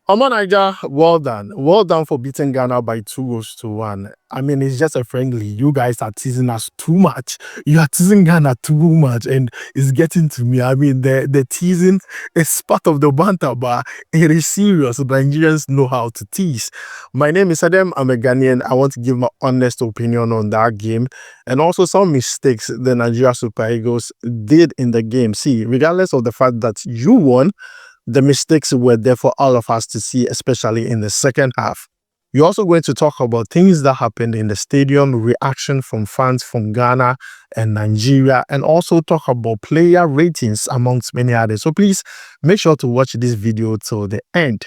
Oman Naija, well done. Well done for beating Ghana by 2 goals to 1. I mean, it's just a friendly. You guys are teasing us too much. You are teasing Ghana too much, and it's getting to me. I mean, the teasing is part of the banter, but it is serious. Nigerians know how to tease. My name is Adam. I'm a Ghanaian. I want to give my honest opinion on that game and also some mistakes the Nigeria Super Eagles did in the game. See, regardless of the fact that you won, the mistakes were there for all of us to see, especially in the second half. We're also going to talk about things that happened in the stadium, reaction from fans from Ghana and Nigeria, and also talk about player ratings amongst many others. So please make sure to watch this video till the end.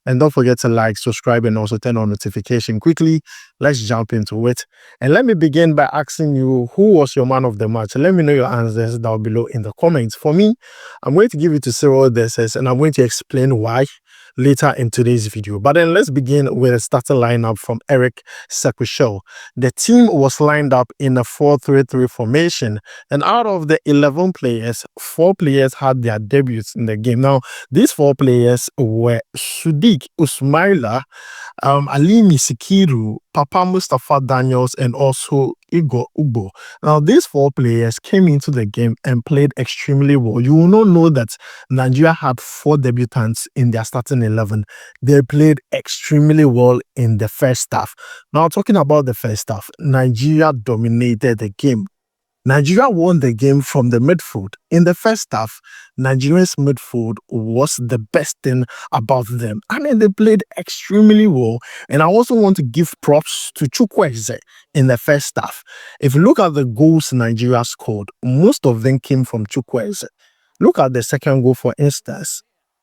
And don't forget to like, subscribe, and also turn on notification quickly. Let's jump into it. And let me begin by asking you, who was your man of the match? Let me know your answers down below in the comments. For me, I'm going to give it to Cyril Desses, and I'm going to explain why later in today's video. But then let's begin with a starting lineup from Eric Sekusho. The team was lined up in a 4-3-3 formation, and out of the 11 players, 4 players had their debuts in the game. Now, these 4 players were Shudik Usmaila, Alimi Sikiru, Papa Mustafa Daniels, and also Igor Ubo. Now, these 4 players came into the game and played extremely well. You will not know that Nigeria had 4 debutants in their starting 11. They played extremely well in the first half. Now, talking about the first half, Nigeria dominated the game. Nigeria won the game from the midfield. In the first half, Nigeria's midfield was the best thing about them. I mean, they played extremely well. And I also want to give props to Chukwueze in the first half. If you look at the goals Nigeria scored, most of them came from Chukwueze. Look at the second goal, for instance.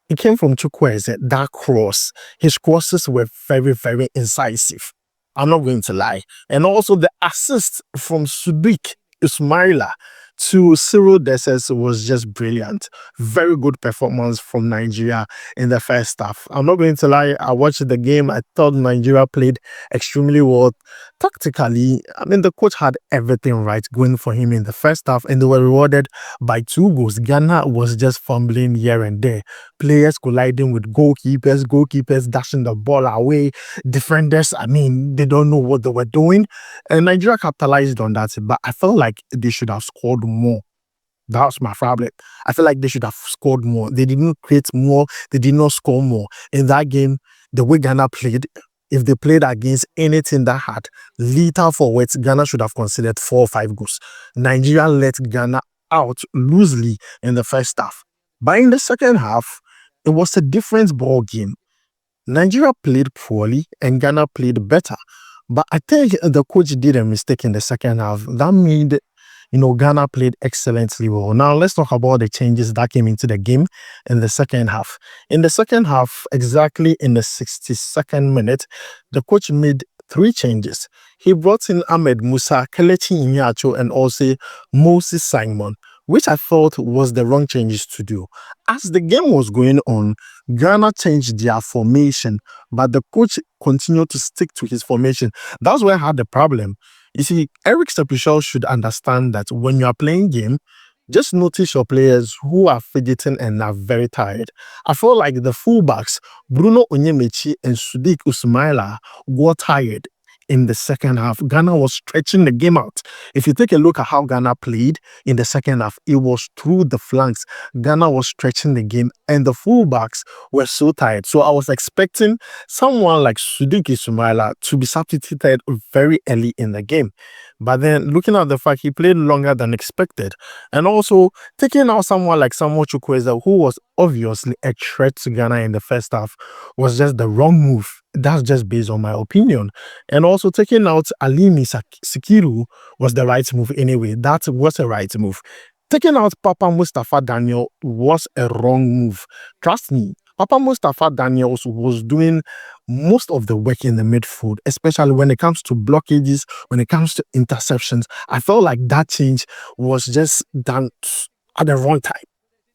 It came from Chukwueze, that cross. His crosses were very, very incisive. I'm not going to lie. And also the assist from Sudik Ismaila to Cyril Desses was just brilliant. Very good performance from Nigeria in the first half. I'm not going to lie, I watched the game. I thought Nigeria played extremely well. Tactically, I mean, the coach had everything right going for him in the first half, and they were rewarded by 2 goals. Ghana was just fumbling here and there. Players colliding with goalkeepers dashing the ball away. Defenders, I mean, they don't know what they were doing. And Nigeria capitalized on that, but I felt like they should have scored more. That's my problem. I feel like they should have scored more. They didn't create more. They did not score more. In that game, the way Ghana played, if they played against anything that had lethal forwards, Ghana should have considered 4 or 5 goals. Nigeria let Ghana out loosely in the first half. But in the second half, it was a different ball game. Nigeria played poorly and Ghana played better. But I think the coach did a mistake in the second half. That made, Ghana played excellently well. Now, let's talk about the changes that came into the game in the second half. In the second half, exactly in the 62nd minute, the coach made 3 changes. He brought in Ahmed Musa, Kelechi Iheanacho, and also Moses Simon, which I thought was the wrong changes to do. As the game was going on, Ghana changed their formation, but the coach continued to stick to his formation. That's where I had the problem. You see, Eric Sepushel should understand that when you are playing game, just notice your players who are fidgeting and are very tired. I feel like the fullbacks, Bruno Onyemaechi and Sadiq Usmaila, got tired in the second half. Ghana was stretching the game out. If you take a look at how Ghana played in the second half, it was through the flanks. Ghana was stretching the game, and the fullbacks were so tired. So I was expecting someone like Sadiq Ismaila to be substituted very early in the game. But then, looking at the fact he played longer than expected, and also taking out someone like Samuel Chukwueze, who was obviously a threat to Ghana in the first half, was just the wrong move. That's just based on my opinion. And also taking out Alimi Sikiru was the right move anyway. That was a right move. Taking out Papa Mustafa Daniel was a wrong move. Trust me, Papa Mustafa Daniels was doing most of the work in the midfield, especially when it comes to blockages, when it comes to interceptions. I felt like that change was just done at the wrong time.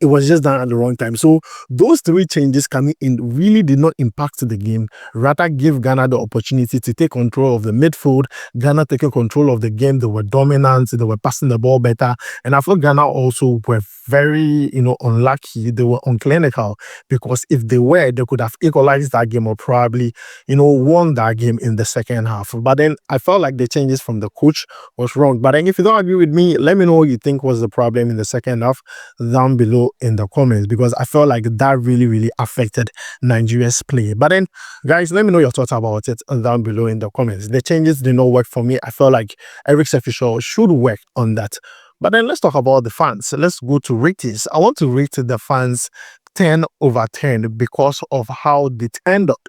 It was just done at the wrong time. So those three changes coming in really did not impact the game, rather give Ghana the opportunity to take control of the midfield. Ghana taking control of the game. They were dominant. They were passing the ball better. And I thought Ghana also were very, unlucky. They were unclinical, because if they were, they could have equalized that game or probably, won that game in the second half. But then I felt like the changes from the coach was wrong. But then if you don't agree with me, let me know what you think was the problem in the second half down below in the comments, because I felt like that really, really affected Nigeria's play. But then, guys, let me know your thoughts about it down below in the comments. The changes did not work for me. I felt like Eric Official should work on that. But then let's talk about the fans. Let's go to ratings. I want to rate the fans 10 over 10 because of how they turned up.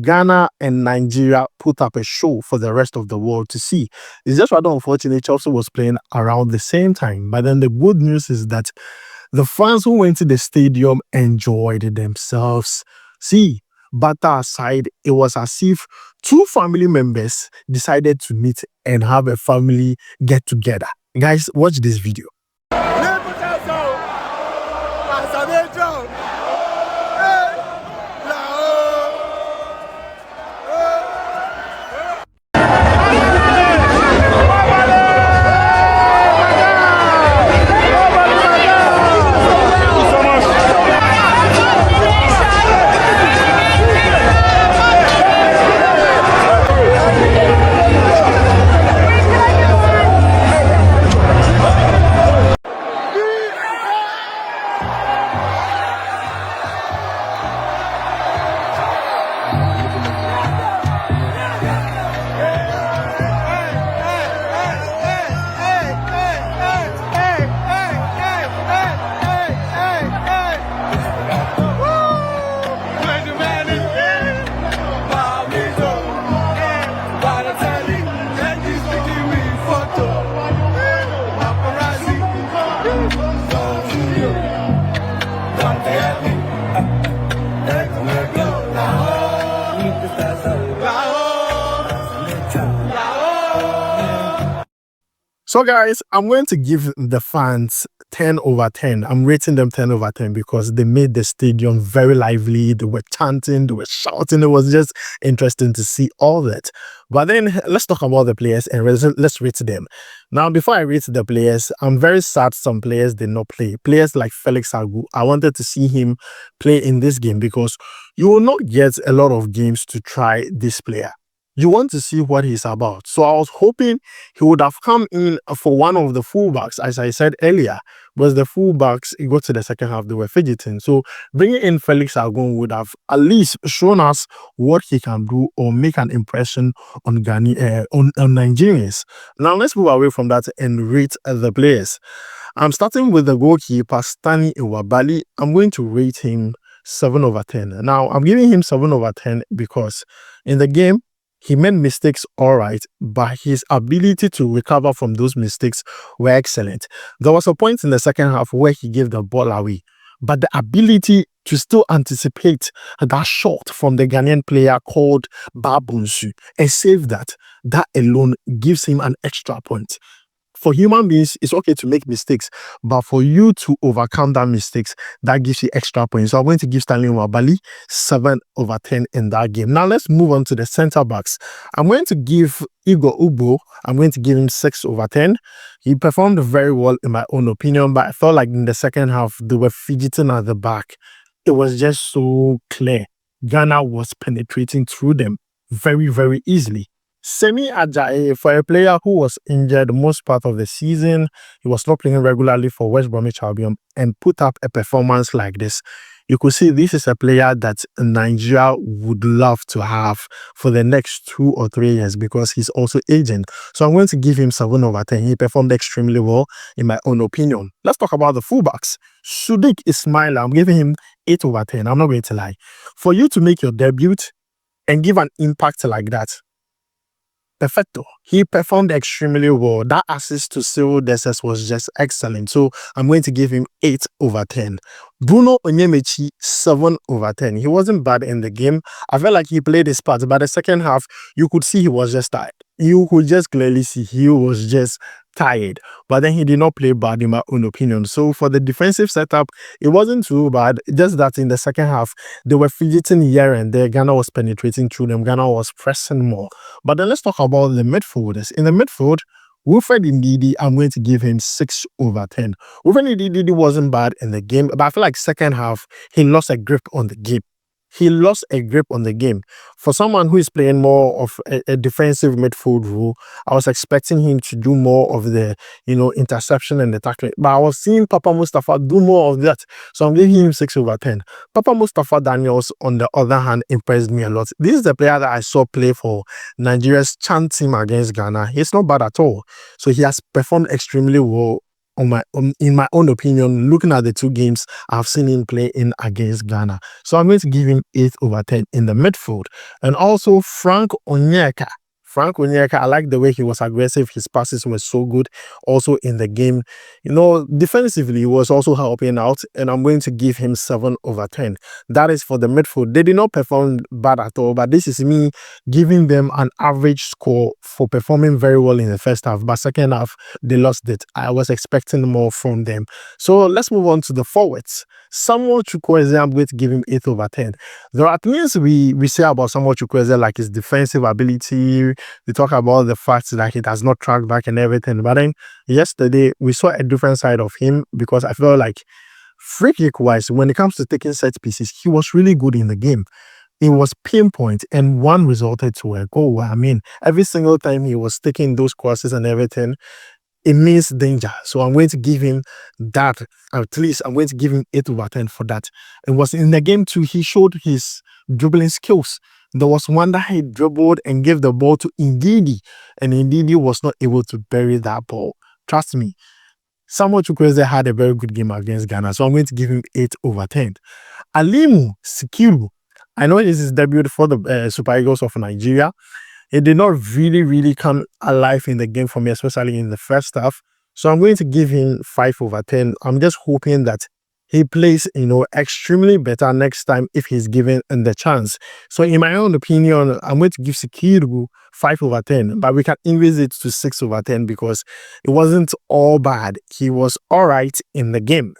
Ghana and Nigeria put up a show for the rest of the world to see. It's just rather unfortunate Chelsea was playing around the same time. But then the good news is that the fans who went to the stadium enjoyed themselves. See, Bata aside, it was as if two family members decided to meet and have a family get together. Guys, watch this video. So guys, I'm going to give the fans 10 over 10. I'm rating them 10 over 10 because they made the stadium very lively. They were chanting, they were shouting. It was just interesting to see all that. But then let's talk about the players and let's rate them. Now, before I rate the players, I'm very sad some players did not play. Players like Felix Agu, I wanted to see him play in this game because you will not get a lot of games to try this player. You want to see what he's about. So I was hoping he would have come in for one of the fullbacks, as I said earlier, because the fullbacks, it got to the second half, they were fidgeting. So bringing in Felix Agun would have at least shown us what he can do or make an impression on on Nigerians. Now let's move away from that and rate the players. I'm starting with the goalkeeper, Stanley Iwabali. I'm going to rate him 7 over 10. Now, I'm giving him 7 over 10 because in the game, he made mistakes all right, but his ability to recover from those mistakes were excellent. There was a point in the second half where he gave the ball away, but the ability to still anticipate that shot from the Ghanaian player called Babunsu and save that alone gives him an extra point. For human beings, it's okay to make mistakes, but for you to overcome that mistakes, that gives you extra points. So I'm going to give Stanley Nwabali 7 over 10 in that game. Now let's move on to the center backs. I'm going to give Igor Ugbo, I'm going to give him 6 over 10. He performed very well in my own opinion, but I felt like in the second half, they were fidgeting at the back. It was just so clear. Ghana was penetrating through them very, very easily. Semi Ajayi, for a player who was injured most part of the season, he was not playing regularly for West Bromwich Albion and put up a performance like this. You could see this is a player that Nigeria would love to have for the next 2 or 3 years because he's also aging. So I'm going to give him 7 over 10. He performed extremely well in my own opinion. Let's talk about the fullbacks. Sudik Ismaila, I'm giving him 8 over 10. I'm not going to lie. For you to make your debut and give an impact like that, perfecto. He performed extremely well. That assist to Cyril Dessers was just excellent. So I'm going to give him 8 over 10. Bruno Onyemaechi, 7/10. He wasn't bad in the game. I felt like he played his part, but the second half, you could see he was just tired. You could just clearly see he was just tired. But then he did not play bad, in my own opinion. So for the defensive setup, it wasn't too bad. Just that in the second half, they were fidgeting here and there. Ghana was penetrating through them. Ghana was pressing more. But then let's talk about the midfielders. In the midfield, Wilfred Ndidi, I'm going to give him 6/10. Wilfred Ndidi wasn't bad in the game, but I feel like second half, he lost a grip on the game. He lost a grip on the game. For someone who is playing more of a defensive midfield role, I was expecting him to do more of the, interception and the tackling. But I was seeing Papa Mustafa do more of that. So I'm giving him 6/10. Papa Mustafa Daniels, on the other hand, impressed me a lot. This is the player that I saw play for Nigeria's Chan team against Ghana. He's not bad at all. So he has performed extremely well in my own opinion, looking at the two games I've seen him play in against Ghana. So I'm going to give him 8/10 in the midfield. And also Frank Onyeka. Frank Onyeka, I like the way he was aggressive. His passes were so good. Also in the game, defensively, he was also helping out. And I'm going to give him 7/10. That is for the midfield. They did not perform bad at all, but this is me giving them an average score for performing very well in the first half. But second half, they lost it. I was expecting more from them. So let's move on to the forwards. Samuel Chukwueze, I'm going to give him 8/10. There are things we say about Samuel Chukwueze, like his defensive ability. We talk about the fact that he does not track back and everything. But then yesterday, we saw a different side of him because I felt like free kick wise, when it comes to taking set pieces, he was really good in the game. It was pinpoint and one resulted to a goal. I mean, every single time he was taking those crosses and everything, it means danger. So I'm going to give him that. At least I'm going to give him 8/10 for that. It was in the game too. He showed his dribbling skills. There was one that he dribbled and gave the ball to Ndidi, and Ndidi was not able to bury that ball. Trust me. Samuel Chukwueze had a very good game against Ghana, so I'm going to give him 8/10. Alimu Sikiru. I know this is debut for the Super Eagles of Nigeria. It did not really come alive in the game for me, especially in the first half. So I'm going to give him 5/10. I'm just hoping that he plays, extremely better next time if he's given the chance. So in my own opinion, I'm going to give Sikiru 5/10, but we can increase it to 6/10 because it wasn't all bad. He was all right in the game.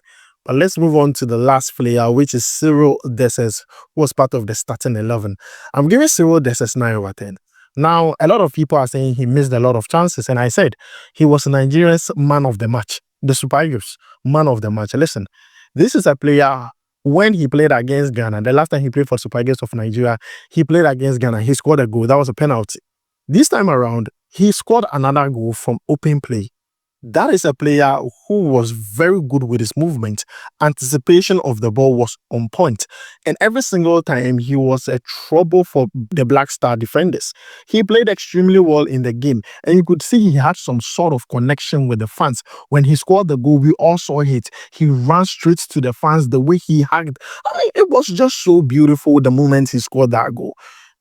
But let's move on to the last player, which is Cyril Dessers, who was part of the starting 11. I'm giving Cyril Dessers 9/10. Now, a lot of people are saying he missed a lot of chances, and I said he was Nigeria's man of the match, the Super Eagles man of the match. Listen, this is a player, when he played against Ghana, the last time he played for Super Eagles of Nigeria, he played against Ghana, he scored a goal. That was a penalty. This time around, he scored another goal from open play. That is a player who was very good with his movement. Anticipation of the ball was on point. And every single time, he was a trouble for the Black Star defenders. He played extremely well in the game. And you could see he had some sort of connection with the fans. When he scored the goal, we all saw it. He ran straight to the fans, the way he hugged. I mean, it was just so beautiful the moment he scored that goal.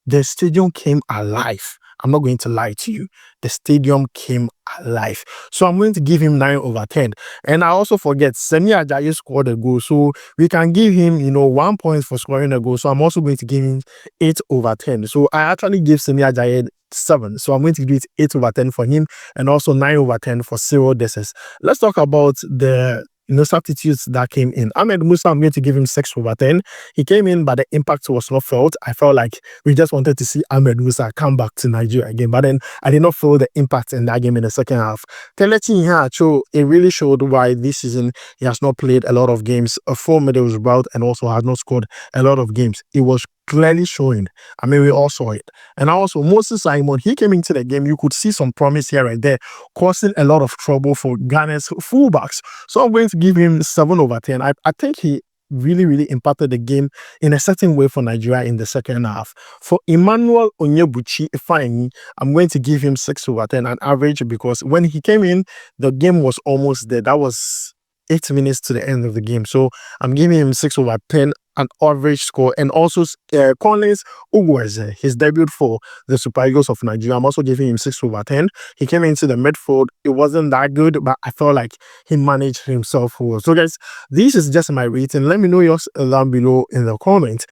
The stadium came alive. I'm not going to lie to you. The stadium came alive. So I'm going to give him 9/10. And I also forget, Semi Ajayi scored a goal. So we can give him, 1 point for scoring a goal. So I'm also going to give him 8/10. So I actually give Semi Ajayi 7. So I'm going to give it 8/10 for him and also 9/10 for Cyril Dessers. Let's talk about the substitutes that came in. Ahmed Musa, I'm going to give him 6/10. He came in, but the impact was not felt. I felt like we just wanted to see Ahmed Musa come back to Nigeria again, but then I did not feel the impact in that game in the second half. Kelechi Iheanacho, it really showed why this season he has not played a lot of games, a 4 medals route, and also has not scored a lot of games. It was clearly showing. I mean, we all saw it. And also, Moses Simon, he came into the game. You could see some promise here and there, causing a lot of trouble for Ghana's fullbacks. So I'm going to give him 7/10. I think he really impacted the game in a certain way for Nigeria in the second half. For Emmanuel Onyebuchi Ifeanyi, I'm going to give him 6/10, an average, because when he came in, the game was almost there. That was 8 minutes to the end of the game. So I'm giving him 6/10, an average score. And also Collins Ugweze, his debut for the Super Eagles of Nigeria, I'm also giving him 6/10. He came into the midfield. It wasn't that good, but I felt like he managed himself well. So guys, this is just my rating. Let me know yours down below in the comments.